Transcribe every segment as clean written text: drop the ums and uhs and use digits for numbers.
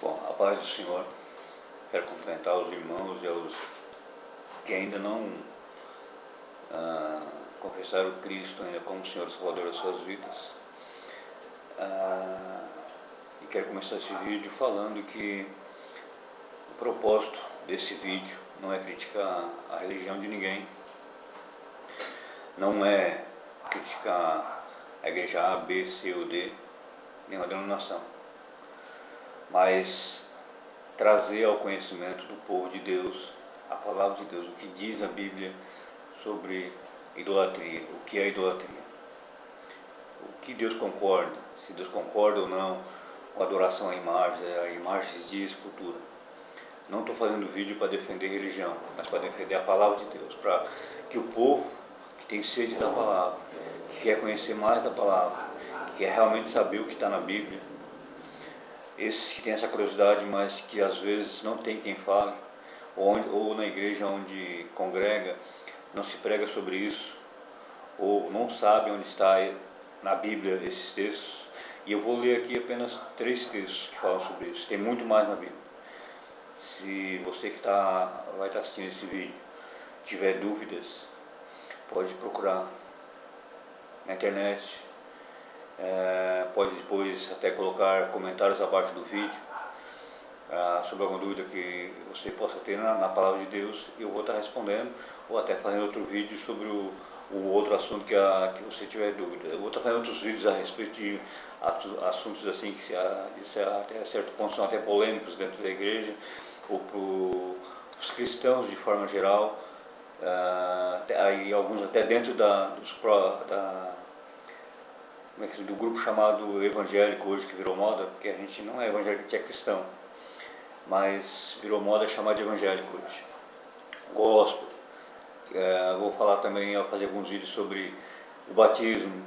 Bom, a paz do Senhor. Quero cumprimentar os irmãos e aos que ainda não confessaram Cristo ainda como Senhor e Salvador das suas vidas. E quero começar esse vídeo falando que o propósito desse vídeo não é criticar a religião de ninguém, não é criticar a igreja A, B, C ou D, nenhuma denominação, mas trazer ao conhecimento do povo de Deus a palavra de Deus, o que diz a Bíblia sobre idolatria, o que é idolatria, o que Deus concorda, se Deus concorda ou não com a adoração a imagens de escultura. Não estou fazendo vídeo para defender religião, mas para defender a palavra de Deus, para que o povo que tem sede da palavra, que quer conhecer mais da palavra, que quer realmente saber o que está na Bíblia, esses que têm essa curiosidade, mas que às vezes não tem quem fale, ou na igreja onde congrega não se prega sobre isso, ou não sabe onde está na Bíblia esses textos. E eu vou ler aqui apenas 3 textos que falam sobre isso, tem muito mais na Bíblia. Se você que vai estar assistindo esse vídeo tiver dúvidas, pode procurar na internet, pode depois até colocar comentários abaixo do vídeo sobre alguma dúvida que você possa ter na palavra de Deus, e eu vou estar respondendo, ou até fazendo outro vídeo sobre o outro assunto que você tiver dúvida. Eu vou estar fazendo outros vídeos a respeito de assuntos assim que até certo ponto são até polêmicos dentro da igreja, ou para os cristãos de forma geral, e alguns até dentro do grupo chamado evangélico hoje, que virou moda, porque a gente não é evangélico, a gente é cristão, mas virou moda chamar de evangélico hoje. Gospel. Vou falar também, fazer alguns vídeos sobre o batismo,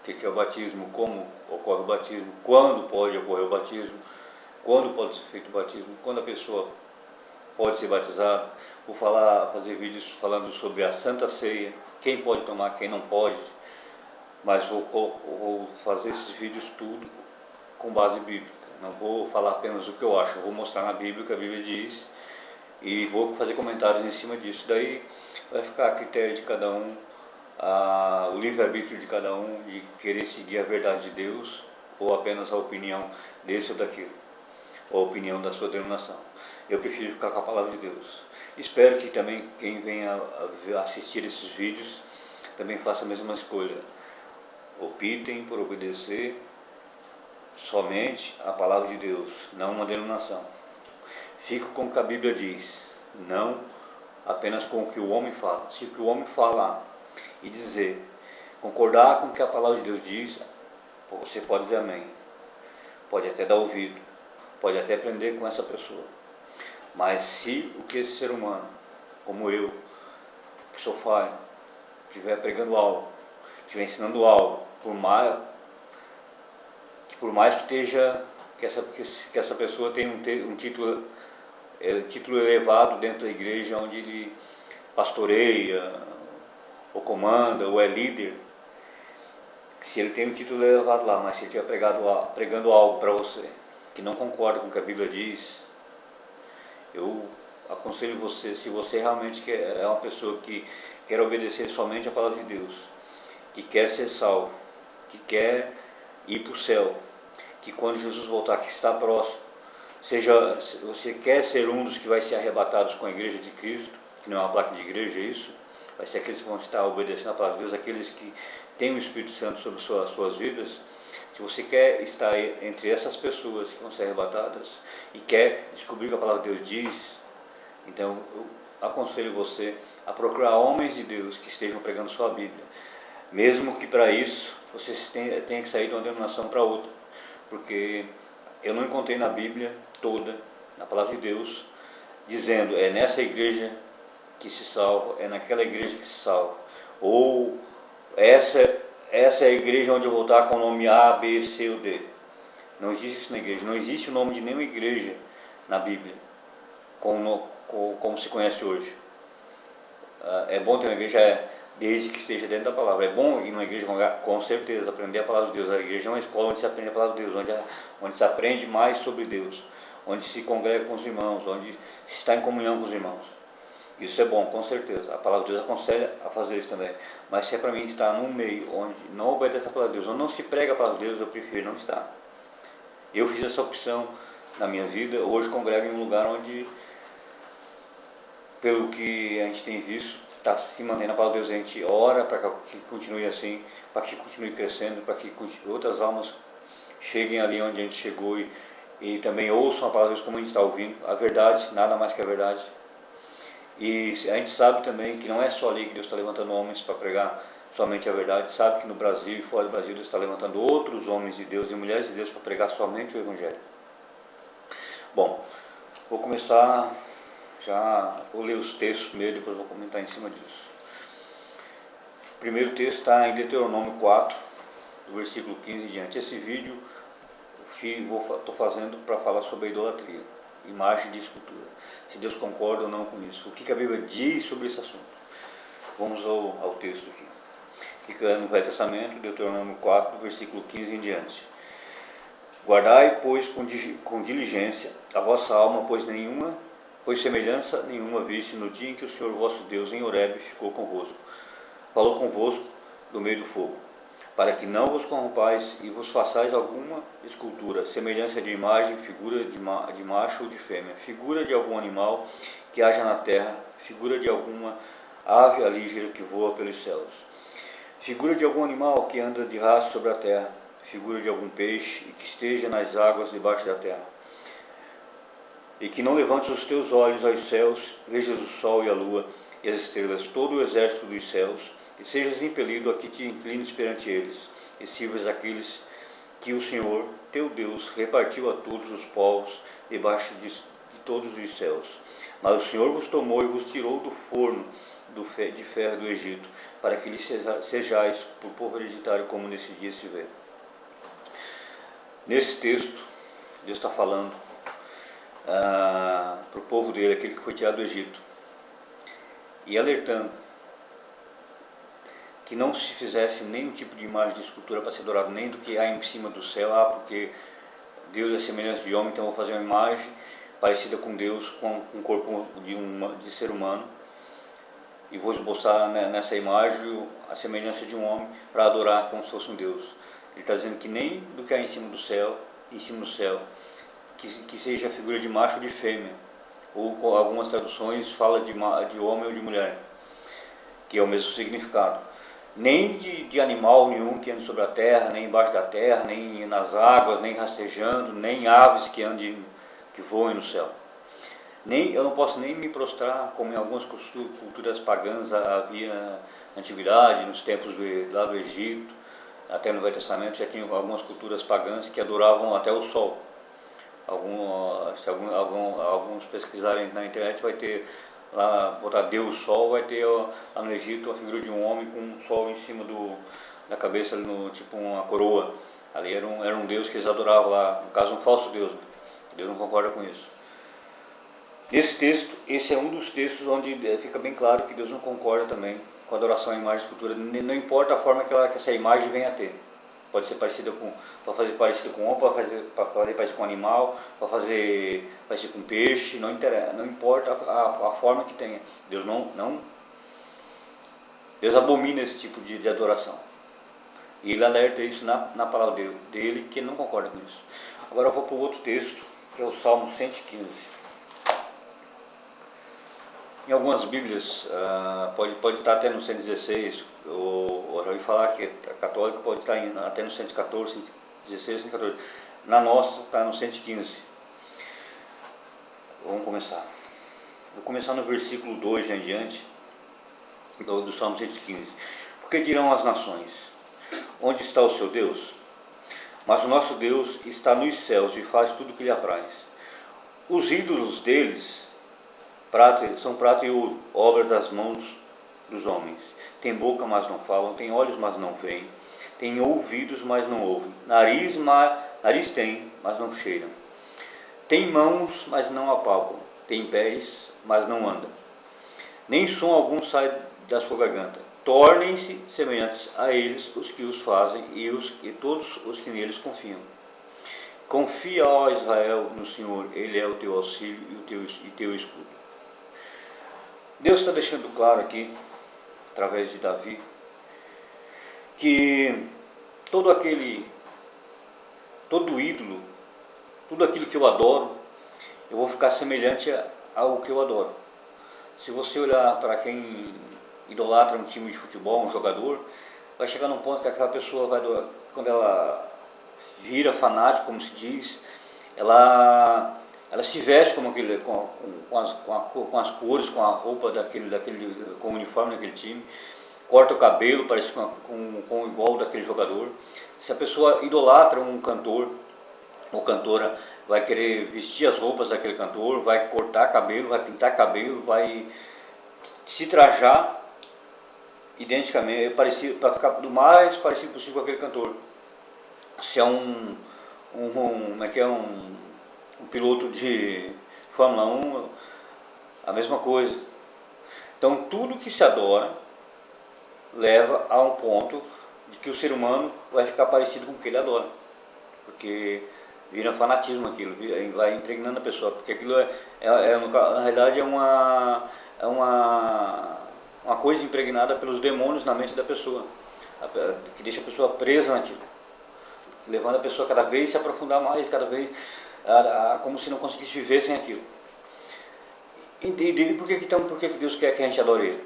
o que é o batismo, como ocorre o batismo, quando pode ocorrer o batismo, quando pode ser feito o batismo, quando a pessoa pode ser batizada. Vou fazer vídeos falando sobre a Santa Ceia, quem pode tomar, quem não pode, mas vou fazer esses vídeos tudo com base bíblica. Não vou falar apenas o que eu acho, vou mostrar na Bíblia o que a Bíblia diz e vou fazer comentários em cima disso. Daí vai ficar a critério de cada um, o livre-arbítrio de cada um, de querer seguir a verdade de Deus ou apenas a opinião desse ou daquilo, ou a opinião da sua denominação. Eu prefiro ficar com a palavra de Deus. Espero que também quem venha assistir esses vídeos também faça a mesma escolha. Optem por obedecer somente a palavra de Deus, não uma denominação. Fique com o que a Bíblia diz, não apenas com o que o homem fala. Se o que o homem falar e dizer, concordar com o que a palavra de Deus diz, você pode dizer amém, pode até dar ouvido, pode até aprender com essa pessoa. Mas se o que esse ser humano, como eu, que sou falho, estiver pregando algo, estiver ensinando algo, por mais que esteja, que essa pessoa tenha um título elevado dentro da igreja onde ele pastoreia, ou comanda, ou é líder, se ele tem um título elevado lá, mas se ele estiver pregando algo para você que não concorda com o que a Bíblia diz, eu aconselho você, se você realmente é uma pessoa que quer obedecer somente a palavra de Deus, que quer ser salvo, que quer ir para o céu, que quando Jesus voltar, que está próximo, você quer ser um dos que vai ser arrebatados com a igreja de Cristo, que não é uma placa de igreja, isso, vai ser aqueles que vão estar obedecendo a palavra de Deus, aqueles que têm o Espírito Santo sobre suas vidas. Se você quer estar entre essas pessoas que vão ser arrebatadas e quer descobrir o que a palavra de Deus diz, então eu aconselho você a procurar homens de Deus que estejam pregando sua Bíblia, mesmo que para isso você tenha que sair de uma denominação para outra, porque eu não encontrei na Bíblia toda, na palavra de Deus, dizendo é nessa igreja que se salva, é naquela igreja que se salva, ou essa é a igreja onde eu vou estar com o nome A, B, C ou D. Não existe isso na igreja, não existe o nome de nenhuma igreja na Bíblia como se conhece hoje. É bom ter uma igreja desde que esteja dentro da palavra. É bom ir numa igreja congregar? Com certeza, aprender a palavra de Deus. A igreja é uma escola onde se aprende a palavra de Deus, onde se aprende mais sobre Deus, onde se congrega com os irmãos, onde se está em comunhão com os irmãos. Isso é bom, com certeza. A palavra de Deus aconselha a fazer isso também. Mas se é para mim estar num meio onde não obedece a palavra de Deus, onde não se prega a palavra de Deus, eu prefiro não estar. Eu fiz essa opção na minha vida. Hoje congrego em um lugar onde, pelo que a gente tem visto, está se mantendo a palavra de Deus. A gente ora para que continue assim, para que continue crescendo, para que outras almas cheguem ali onde a gente chegou e também ouçam a palavra de Deus como a gente está ouvindo. A verdade, nada mais que a verdade. E a gente sabe também que não é só ali que Deus está levantando homens para pregar somente a verdade. Sabe que no Brasil e fora do Brasil Deus está levantando outros homens de Deus e mulheres de Deus para pregar somente o Evangelho. Bom, vou começar, vou ler os textos primeiro, depois vou comentar em cima disso. O primeiro texto está em Deuteronômio 4, do versículo 15 em diante. Esse vídeo estou fazendo para falar sobre a idolatria, imagem de escultura, se Deus concorda ou não com isso, o que a Bíblia diz sobre esse assunto. Vamos ao texto aqui. Fica no Velho Testamento, Deuteronômio 4, do versículo 15 em diante. Guardai, pois, com diligência a vossa alma, pois semelhança nenhuma viste no dia em que o Senhor vosso Deus em Horebe falou convosco do meio do fogo, para que não vos corrompais e vos façais alguma escultura, semelhança de imagem, figura de macho ou de fêmea, figura de algum animal que haja na terra, figura de alguma ave alígera que voa pelos céus, figura de algum animal que anda de raso sobre a terra, figura de algum peixe e que esteja nas águas debaixo da terra. E que não levantes os teus olhos aos céus, vejas o sol e a lua e as estrelas, todo o exército dos céus, e sejas impelido a que te inclines perante eles, e sirvas aqueles que o Senhor, teu Deus, repartiu a todos os povos debaixo de todos os céus. Mas o Senhor vos tomou e vos tirou do forno de ferro do Egito, para que lhe sejais por povo hereditário, como nesse dia se vê. Nesse texto, Deus está falando para o povo dele, aquele que foi tirado do Egito, e alertando que não se fizesse nenhum tipo de imagem de escultura para ser adorado, nem do que há em cima do céu. Porque Deus é semelhança de homem, então eu vou fazer uma imagem parecida com Deus, com um corpo de ser humano, e vou esboçar nessa imagem a semelhança de um homem para adorar como se fosse um Deus. Ele está dizendo que nem do que há em cima do céu, que seja a figura de macho ou de fêmea, ou com algumas traduções fala de homem ou de mulher, que é o mesmo significado. Nem de animal nenhum que ande sobre a terra, nem embaixo da terra, nem nas águas, nem rastejando, nem aves que voem no céu. Eu não posso nem me prostrar, como em algumas culturas pagãs havia na antiguidade, nos tempos lá do Egito, até no Velho Testamento já tinha algumas culturas pagãs que adoravam até o sol. Se alguns pesquisarem na internet, vai ter lá, botar Deus Sol, vai ter lá no Egito a figura de um homem com um sol em cima da cabeça, tipo uma coroa. Ali era um Deus que eles adoravam lá, no caso um falso Deus. Deus não concorda com isso. Nesse texto, esse é um dos textos onde fica bem claro que Deus não concorda também com a adoração à imagem e escultura, não importa a forma que essa imagem venha a ter. Pode ser parecida para fazer parecido com homem, para fazer parecido com animal, para fazer parecido com peixe, não importa a forma que tenha. Deus Deus abomina esse tipo de adoração. E ele alerta isso na palavra dele, que ele não concorda com isso. Agora eu vou para o outro texto, que é o Salmo 115. Em algumas Bíblias, pode estar até no 116, ou já ouvi falar que a católica pode estar até no 114, 116, 114. Na nossa está no 115. Vamos começar. Vou começar no versículo 2 já em diante, do Salmo 115. Porque dirão as nações: onde está o seu Deus? Mas o nosso Deus está nos céus e faz tudo o que lhe apraz. Os ídolos deles são prata e ouro, obra das mãos dos homens. Tem boca, mas não falam, tem olhos, mas não veem, tem ouvidos, mas não ouvem, nariz tem, mas não cheiram, tem mãos, mas não apalpam, tem pés, mas não andam, nem som algum sai da sua garganta. tornem-se semelhantes a eles os que os fazem e todos os que neles confiam. Confia, ó Israel, no Senhor, Ele é o teu auxílio e teu escudo. Deus está deixando claro aqui, através de Davi, que todo ídolo, tudo aquilo que eu adoro, eu vou ficar semelhante ao que eu adoro. Se você olhar para quem idolatra um time de futebol, um jogador, vai chegar num ponto que aquela pessoa quando ela vira fanático, como se diz, ela se veste como aquele, com as cores, com a roupa com o uniforme daquele time, corta o cabelo, parece com igual daquele jogador. Se a pessoa idolatra um cantor ou cantora, vai querer vestir as roupas daquele cantor, vai cortar cabelo, vai pintar cabelo, vai se trajar identicamente, para ficar do mais parecido possível com aquele cantor. Se é um piloto de Fórmula 1, a mesma coisa. Então tudo que se adora leva a um ponto de que o ser humano vai ficar parecido com o que ele adora, porque vira fanatismo aquilo, vai impregnando a pessoa, porque aquilo na realidade é uma coisa impregnada pelos demônios na mente da pessoa, que deixa a pessoa presa naquilo, levando a pessoa cada vez se aprofundar mais, cada vez como se não conseguisse viver sem aquilo. E por que Deus quer que a gente adore Ele?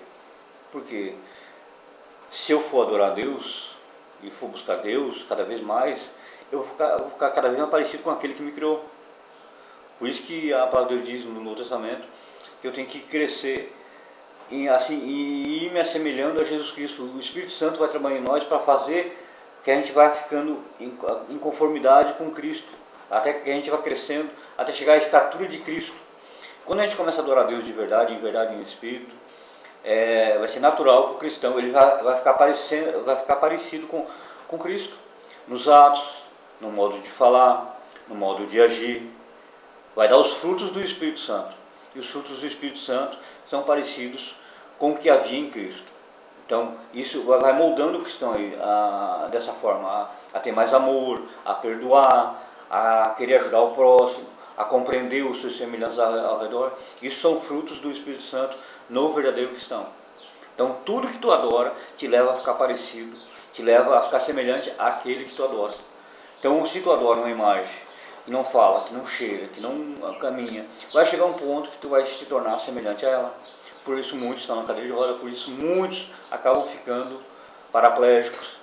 Porque se eu for adorar a Deus e for buscar Deus cada vez mais, eu vou ficar cada vez mais parecido com aquele que me criou. Por isso que a palavra de Deus diz no Novo Testamento que eu tenho que crescer e ir me assemelhando a Jesus Cristo. O Espírito Santo vai trabalhar em nós para fazer que a gente vá ficando em conformidade com Cristo, até que a gente vá crescendo, até chegar à estatura de Cristo. Quando a gente começa a adorar a Deus de verdade, em espírito, vai ser natural para o cristão, ele vai ficar parecido com Cristo, nos atos, no modo de falar, no modo de agir. Vai dar os frutos do Espírito Santo. E os frutos do Espírito Santo são parecidos com o que havia em Cristo. Então, isso vai moldando o cristão aí, dessa forma, a ter mais amor, a perdoar, a querer ajudar o próximo, a compreender os seus semelhantes ao redor. Isso são frutos do Espírito Santo no verdadeiro cristão. Então, tudo que tu adora te leva a ficar parecido, te leva a ficar semelhante àquele que tu adora. Então, se tu adora uma imagem que não fala, que não cheira, que não caminha, vai chegar um ponto que tu vai se tornar semelhante a ela. Por isso muitos estão na cadeira de roda, por isso muitos acabam ficando paraplégicos,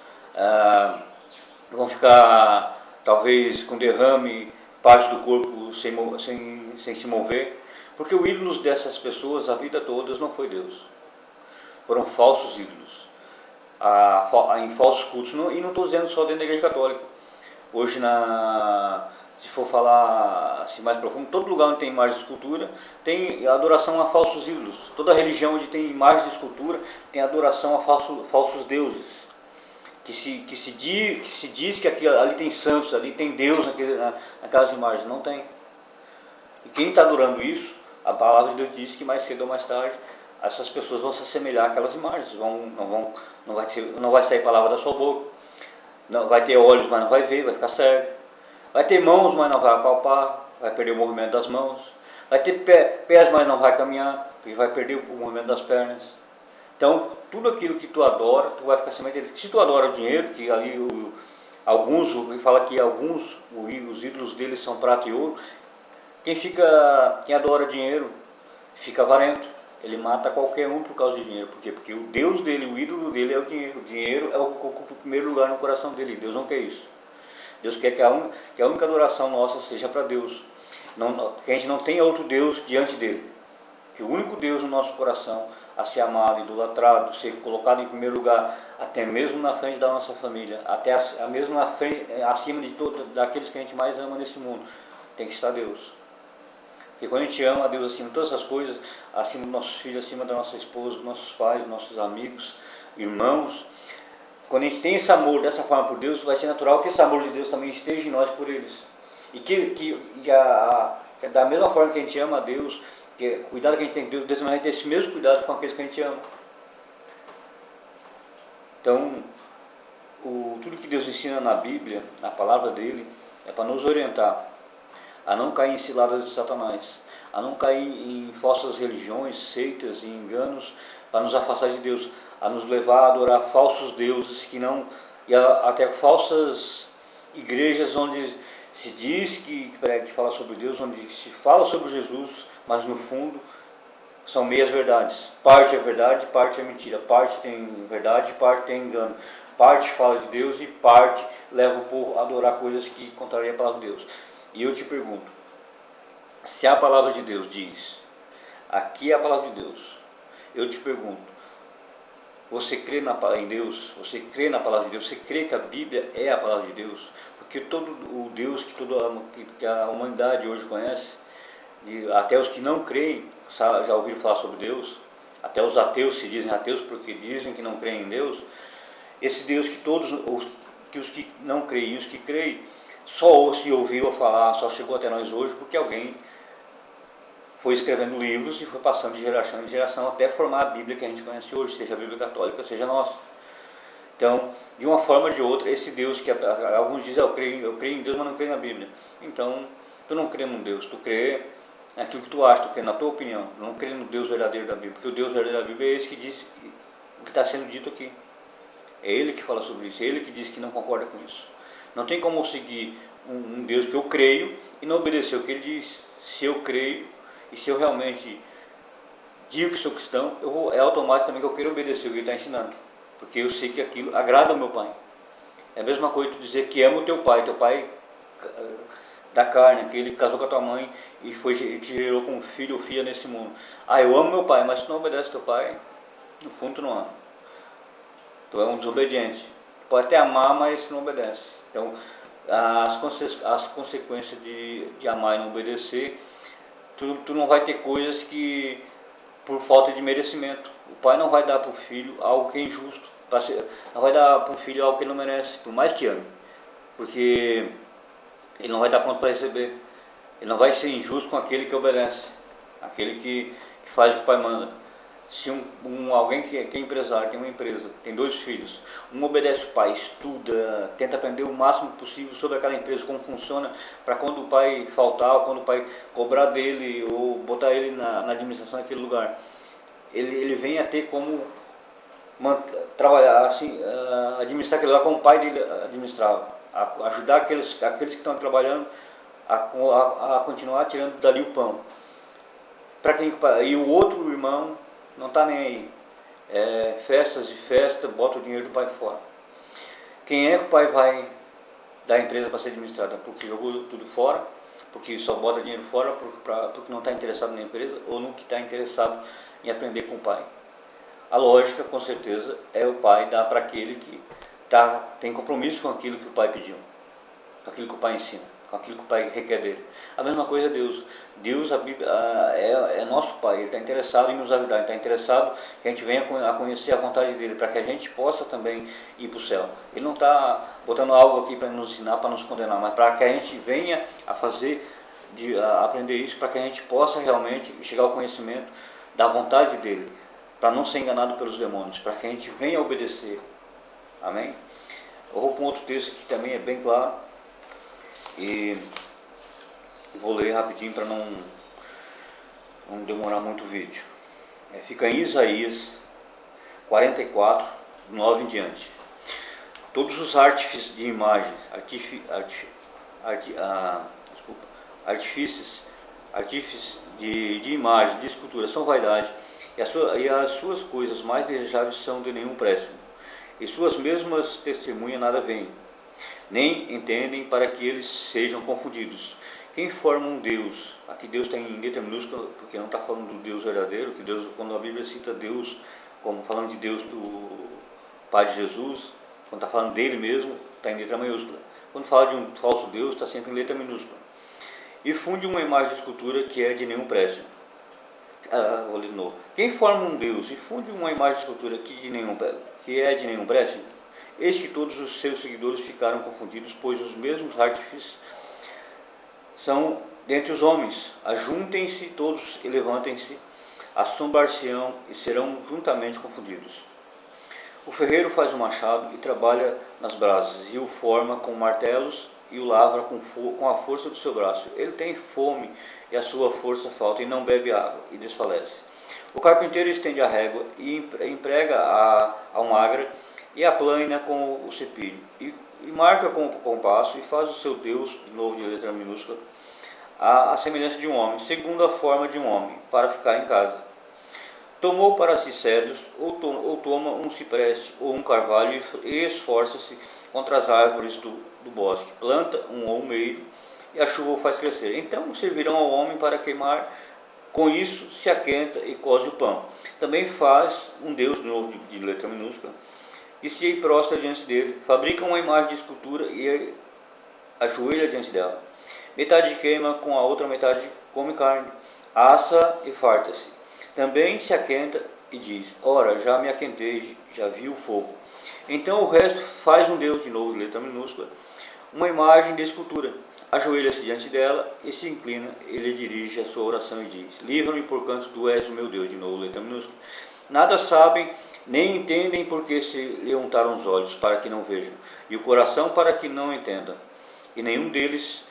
vão ficar talvez com derrame, parte do corpo sem se mover, porque o ídolo dessas pessoas a vida toda não foi Deus, foram falsos ídolos, em falsos cultos, e não estou dizendo só dentro da Igreja Católica. Hoje, se for falar assim, mais profundo, todo lugar onde tem imagem de escultura tem adoração a falsos ídolos. Toda religião onde tem imagem de escultura tem adoração a falsos deuses, que se diz que ali tem santos, ali tem Deus naquelas imagens. Não tem. E quem está adorando isso, a palavra de Deus diz que mais cedo ou mais tarde essas pessoas vão se assemelhar àquelas imagens, não vai sair palavra da sua boca, não vai ter olhos, mas não vai ver, vai ficar cego, vai ter mãos, mas não vai apalpar, vai perder o movimento das mãos, vai ter pés, mas não vai caminhar, porque vai perder o movimento das pernas. Então, tudo aquilo que tu adora, tu vai ficar semelhante. Se tu adora o dinheiro, que ali ele fala que os ídolos deles são prata e ouro, quem adora dinheiro fica avarento. Ele mata qualquer um por causa de dinheiro. Por quê? Porque o Deus dele, o ídolo dele é o dinheiro. O dinheiro é o que ocupa o primeiro lugar no coração dele. Deus não quer isso. Deus quer que a única adoração nossa seja para Deus. Que a gente não tenha outro Deus diante dele. Que o único Deus no nosso coração a ser amado, idolatrado, ser colocado em primeiro lugar, até mesmo na frente da nossa família, até mesmo acima de todos daqueles que a gente mais ama nesse mundo, tem que estar Deus. Porque quando a gente ama a Deus acima de todas essas coisas, acima dos nossos filhos, acima da nossa esposa, dos nossos pais, dos nossos amigos, irmãos, quando a gente tem esse amor dessa forma por Deus, vai ser natural que esse amor de Deus também esteja em nós por eles. E da mesma forma que a gente ama a Deus, que o cuidado que a gente tem com Deus também vai ter esse mesmo cuidado com aqueles que a gente ama. Então, tudo que Deus ensina na Bíblia, na palavra dele, é para nos orientar a não cair em ciladas de Satanás, a não cair em falsas religiões, seitas e enganos, para nos afastar de Deus, a nos levar a adorar falsos deuses até falsas igrejas onde se diz que fala sobre Deus, onde se fala sobre Jesus, mas no fundo são meias verdades. Parte é verdade, parte é mentira. Parte tem verdade, parte tem engano. Parte fala de Deus e parte leva o povo a adorar coisas que contrariam a palavra de Deus. E eu te pergunto, se a palavra de Deus diz, aqui é a palavra de Deus, eu te pergunto, você crê em Deus? Você crê na palavra de Deus? Você crê que a Bíblia é a palavra de Deus? Porque todo o Deus que a humanidade hoje conhece, até os que não creem, já ouviram falar sobre Deus, até os ateus se dizem ateus porque dizem que não creem em Deus, esse Deus que os que não creem e os que creem, só se ouviu falar, só chegou até nós hoje porque alguém foi escrevendo livros e foi passando de geração em geração até formar a Bíblia que a gente conhece hoje, seja a Bíblia católica, seja a nossa. Então, de uma forma ou de outra, esse Deus que alguns dizem, eu creio em Deus, mas não creio na Bíblia. Então, tu não crê num Deus, tu crê naquilo que tu acha, tu crê na tua opinião, tu não crê no Deus verdadeiro da Bíblia, porque o Deus verdadeiro da Bíblia é esse que diz o que está sendo dito aqui. É ele que fala sobre isso, é ele que diz que não concorda com isso. Não tem como eu seguir um Deus que eu creio e não obedecer o que ele diz. Se eu creio e se eu realmente digo que sou cristão, é automático também que eu quero obedecer o que ele está ensinando, porque eu sei que aquilo agrada ao meu pai. É a mesma coisa tu dizer que ama o teu pai da carne, aquele que casou com a tua mãe e te gerou como filho ou filha nesse mundo. Eu amo meu pai, mas tu não obedece teu pai, no fundo tu não ama. Tu é um desobediente. Tu pode até amar, mas tu não obedece. Então, as consequências de amar e não obedecer, tu não vai ter coisas que por falta de merecimento. O pai não vai dar para o filho algo que é injusto, não vai dar para o filho algo que ele não merece, por mais que ame, porque ele não vai estar pronto para receber. Ele não vai ser injusto com aquele que obedece, aquele que faz o que o pai manda. Se alguém que é empresário, tem uma empresa, tem 2 filhos, um obedece o pai, estuda, tenta aprender o máximo possível sobre aquela empresa, como funciona, para quando o pai faltar, ou quando o pai cobrar dele, ou botar ele na administração daquele lugar, ele vem a ter como trabalhar, assim, administrar aquele lugar como o pai dele administrava, ajudar aqueles que estão trabalhando a continuar tirando dali o pão. E o outro irmão não está nem aí. Festas e festas, bota o dinheiro do pai fora. Quem é que o pai vai dar a empresa para ser administrada? Porque jogou tudo fora, porque só bota dinheiro fora, porque não está interessado na empresa, ou no que está interessado em aprender com o pai. A lógica, com certeza, é o pai dar para aquele que tem compromisso com aquilo que o pai pediu, com aquilo que o pai ensina, com aquilo que o pai requer dele. A mesma coisa é Deus. Deus, a Bíblia, é nosso pai, ele está interessado em nos ajudar, ele está interessado que a gente venha a conhecer a vontade dele, para que a gente possa também ir para o céu. Ele não está botando algo aqui para nos ensinar, para nos condenar, mas para que a gente venha a aprender isso, para que a gente possa realmente chegar ao conhecimento da vontade dele, para não ser enganado pelos demônios, para que a gente venha a obedecer. Amém? Eu vou para um outro texto que também é bem claro, e vou ler rapidinho para não demorar muito o vídeo. Fica em Isaías 44, 9 em diante. Todos os artífices de imagens, artífices de imagem, de escultura, são vaidade, e as suas coisas mais desejáveis são de nenhum préstimo, e suas mesmas testemunhas nada veem, nem entendem, para que eles sejam confundidos. Quem forma um Deus, aqui Deus tem em letra minúscula, porque não está falando do Deus verdadeiro, que Deus, quando a Bíblia cita Deus, como falando de Deus do Pai de Jesus, quando está falando dele mesmo, está em letra maiúscula. Quando fala de um falso Deus, está sempre em letra minúscula. E funde uma imagem de escultura que é de nenhum préstimo. Vou ler de novo. Quem forma um Deus e funde uma imagem de escultura que é de nenhum préstimo, eis que todos os seus seguidores ficaram confundidos, pois os mesmos artífices são dentre os homens. Ajuntem-se todos e levantem-se, assombar-se-ão e serão juntamente confundidos. O ferreiro faz o machado e trabalha nas brasas, e o forma com martelos e o lavra com a força do seu braço. Ele tem fome e a sua força falta, e não bebe água, e desfalece. O carpinteiro estende a régua e emprega a magra e a plana com o cepilho, e marca com o compasso, e faz o seu Deus, de novo de letra minúscula, a semelhança de um homem, segundo a forma de um homem, para ficar em casa. Tomou para si cedros, ou toma um cipreste ou um carvalho, e esforça-se contra as árvores do bosque. Planta um olmeiro, e a chuva o faz crescer. Então servirão ao homem para queimar, com isso se aquenta e coze o pão. Também faz um Deus, de novo de letra minúscula, e se prostra diante dele. Fabrica uma imagem de escultura e ajoelha diante dela. Metade queima, com a outra metade come carne, assa e farta-se. Também se aquenta e diz: ora, já me aquentei, já vi o fogo. Então o resto faz um Deus, de novo, letra minúscula, uma imagem de escultura. Ajoelha-se diante dela e se inclina. Ele dirige a sua oração e diz: livra-me, porquanto tu és o meu Deus, de novo, letra minúscula. Nada sabem, nem entendem, porque se lhe untaram os olhos, para que não vejam, e o coração para que não entendam. E nenhum deles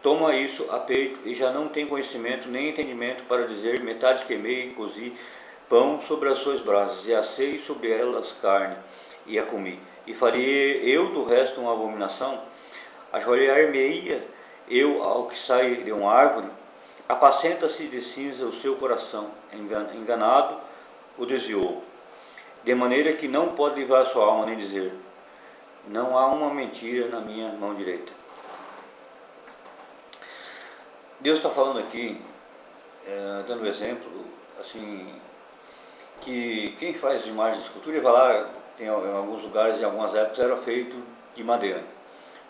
toma isso a peito, e já não tem conhecimento nem entendimento para dizer: metade queimei e cozi pão sobre as suas brasas, e assei sobre elas carne, e a comi. E faria eu do resto uma abominação? Ajoelhar-me-ia eu ao que sai de uma árvore? Apacenta-se de cinza o seu coração, enganado o desviou, de maneira que não pode livrar sua alma, nem dizer: não há uma mentira na minha mão direita. Deus está falando aqui, dando exemplo, assim, que quem faz imagens de escultura, vai lá, tem em alguns lugares, em algumas épocas, era feito de madeira.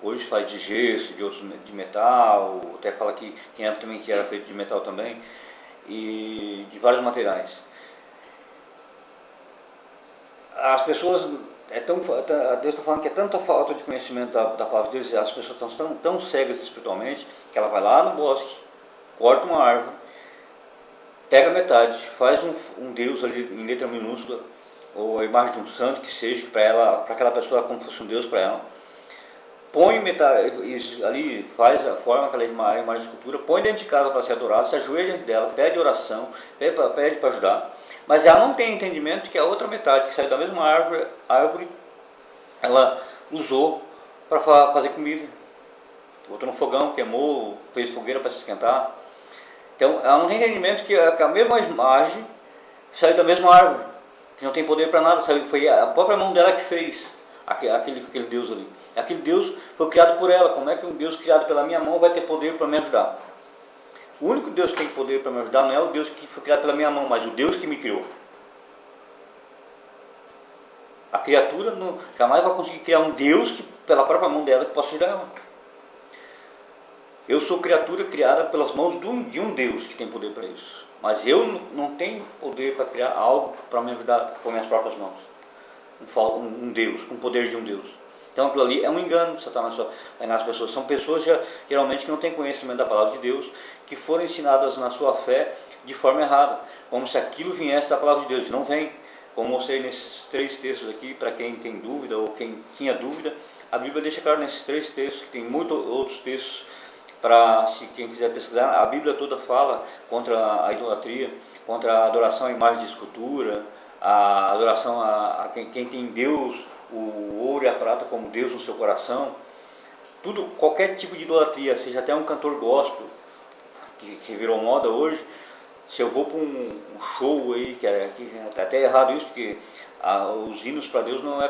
Hoje faz de gesso, de outros de metal, até fala que tem época também que era feito de metal também, e de vários materiais. As pessoas, Deus está falando que é tanta falta de conhecimento da palavra de Deus, as pessoas estão tão cegas espiritualmente, que ela vai lá no bosque, corta uma árvore, pega metade, faz um Deus ali em letra minúscula, ou a imagem de um santo que seja, para aquela pessoa como se fosse um Deus para ela, põe metade, ali faz a forma, aquela imagem de escultura, põe dentro de casa para ser adorado, se ajoelha diante dela, pede oração, pede para ajudar, mas ela não tem entendimento que a outra metade, que saiu da mesma árvore ela usou para fazer comida. Botou no fogão, queimou, fez fogueira para se esquentar. Então ela não tem entendimento que a mesma imagem saiu da mesma árvore, que não tem poder para nada, foi a própria mão dela que fez aquele Deus ali. Aquele Deus foi criado por ela. Como é que um Deus criado pela minha mão vai ter poder para me ajudar? O único Deus que tem poder para me ajudar não é o Deus que foi criado pela minha mão, mas o Deus que me criou. A criatura jamais vai conseguir criar um Deus que, pela própria mão dela, que possa ajudar ela. Eu sou criatura criada pelas mãos de um Deus que tem poder para isso. Mas eu não tenho poder para criar algo para me ajudar com minhas próprias mãos. Um Deus, com o poder de um Deus. Então aquilo ali é um engano, Satanás nas pessoas. São pessoas geralmente que não têm conhecimento da palavra de Deus, que foram ensinadas na sua fé de forma errada, como se aquilo viesse da palavra de Deus, e não vem. Como mostrei nesses 3 textos aqui, para quem tem dúvida ou quem tinha dúvida, a Bíblia deixa claro nesses 3 textos, que tem muitos outros textos, para se quem quiser pesquisar. A Bíblia toda fala contra a idolatria, contra a adoração à imagem de escultura, a adoração a quem tem Deus, o ouro e a prata como Deus no seu coração. Qualquer tipo de idolatria, seja até um cantor gospel, que virou moda hoje. Se eu vou para um show aí, que é até errado isso, porque os hinos para Deus não é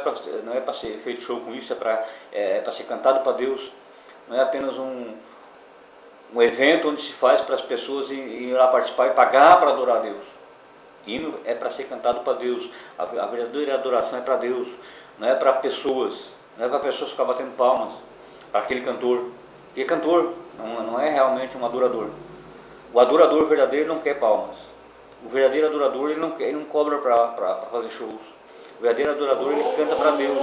para ser feito show com isso, é para ser cantado para Deus. Não é apenas um evento onde se faz para as pessoas ir lá participar e pagar para adorar a Deus. Hino é para ser cantado para Deus. A verdadeira adoração é para Deus, não é para pessoas, não é para pessoas ficar batendo palmas para aquele cantor. Ele é cantor, não é realmente um adorador. O adorador verdadeiro não quer palmas. O verdadeiro adorador ele não cobra para fazer shows. O verdadeiro adorador ele canta para Deus.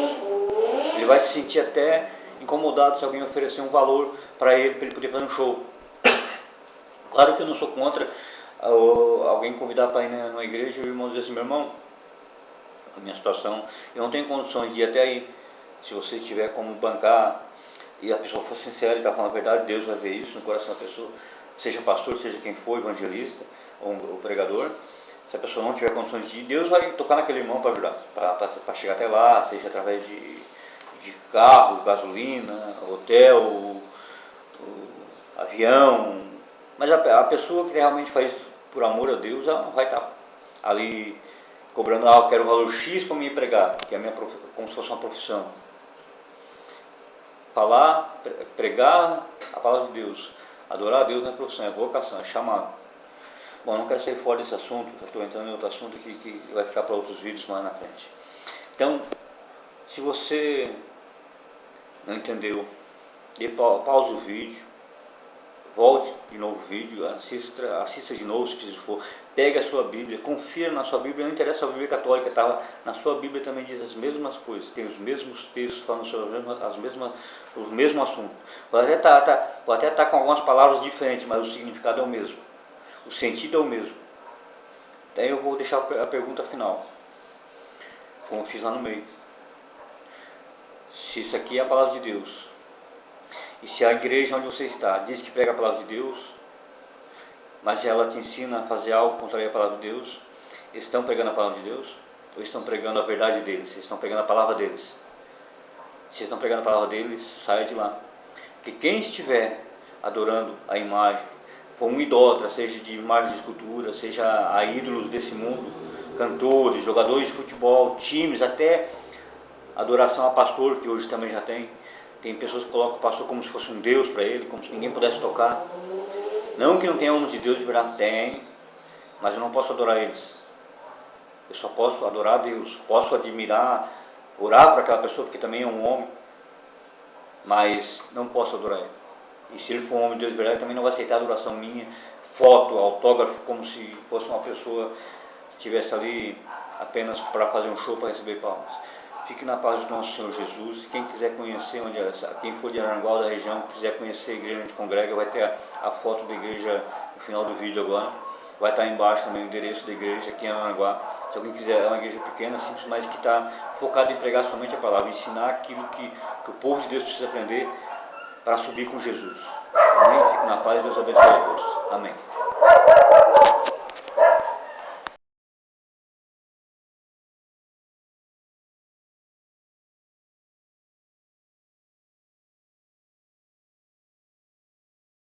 Ele vai se sentir até incomodado se alguém oferecer um valor para ele poder fazer um show. Claro que eu não sou contra alguém convidar para ir na igreja e o irmão dizer assim: meu irmão, a minha situação, eu não tenho condições de ir até aí. Se você tiver como bancar e a pessoa for sincera e está falando a verdade, Deus vai ver isso no coração da pessoa, seja pastor, seja quem for, evangelista ou pregador. Se a pessoa não tiver condições de ir, Deus vai tocar naquele irmão para ajudar, para chegar até lá, seja através de carro, gasolina, hotel, avião. Mas a pessoa que realmente faz isso por amor a Deus, ela não vai estar ali cobrando, eu quero um valor X para me pregar, que é como se fosse uma profissão. Falar, pregar a palavra de Deus, adorar a Deus não é profissão, é vocação, é chamado. Bom, não quero sair fora desse assunto, já estou entrando em outro assunto que vai ficar para outros vídeos mais na frente. Então, se você não entendeu, dê pausa o vídeo, volte de novo o vídeo, assista de novo se preciso for, pegue a sua Bíblia, confira na sua Bíblia, não interessa a Bíblia católica, na sua Bíblia também diz as mesmas coisas, tem os mesmos textos falando sobre o mesmo assunto. Pode até estar com algumas palavras diferentes, mas o significado é o mesmo, o sentido é o mesmo. Daí eu vou deixar a pergunta final, como eu fiz lá no meio. Se isso aqui é a palavra de Deus, e se a igreja onde você está diz que prega a palavra de Deus, mas ela te ensina a fazer algo contrário à palavra de Deus, estão pregando a palavra de Deus? Ou estão pregando a verdade deles? Estão pregando a palavra deles? Se estão pregando a palavra deles, saia de lá. Porque quem estiver adorando a imagem, for um idólatra, seja de imagem de escultura, seja a ídolos desse mundo, cantores, jogadores de futebol, times, até adoração a pastor, que hoje também já tem. Tem pessoas que colocam o pastor como se fosse um Deus para ele, como se ninguém pudesse tocar. Não que não tenha homens de Deus de verdade, tem, mas eu não posso adorar eles. Eu só posso adorar a Deus, posso admirar, orar para aquela pessoa, porque também é um homem, mas não posso adorar ele. E se ele for um homem de Deus de verdade, também não vai aceitar a adoração minha, foto, autógrafo, como se fosse uma pessoa que estivesse ali apenas para fazer um show para receber palmas. Fique na paz do nosso Senhor Jesus. Quem quiser conhecer, quem for de Aranguá da região, quiser conhecer a igreja onde congrega, vai ter a foto da igreja no final do vídeo agora. Vai estar embaixo também o endereço da igreja aqui em Aranguá. Se alguém quiser, é uma igreja pequena, simples, mas que está focada em pregar somente a palavra, ensinar aquilo que o povo de Deus precisa aprender para subir com Jesus. Amém? Fique na paz e Deus abençoe a todos. Amém.